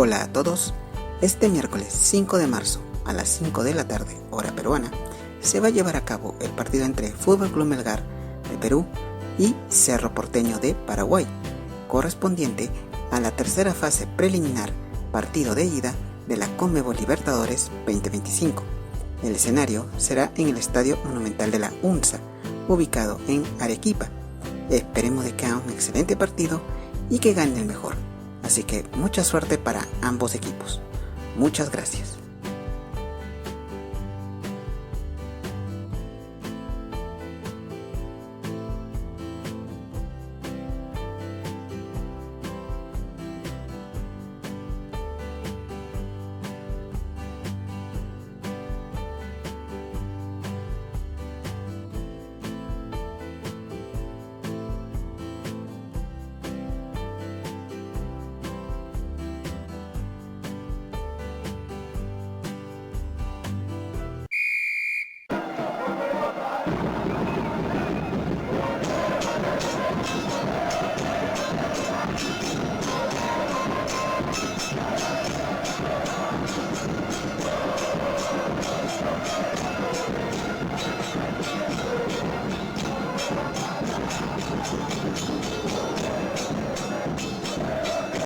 Hola a todos, este miércoles 5 de marzo a las 5 de la tarde, hora peruana, se va a llevar a cabo el partido entre Fútbol Club Melgar de Perú y Cerro Porteño de Paraguay, correspondiente a la tercera fase preliminar, partido de ida de la Conmebol Libertadores 2025. El escenario será en el Estadio Monumental de la UNSA, ubicado en Arequipa. Esperemos de que haga un excelente partido y que gane el mejor. Así que mucha suerte para ambos equipos. Muchas gracias.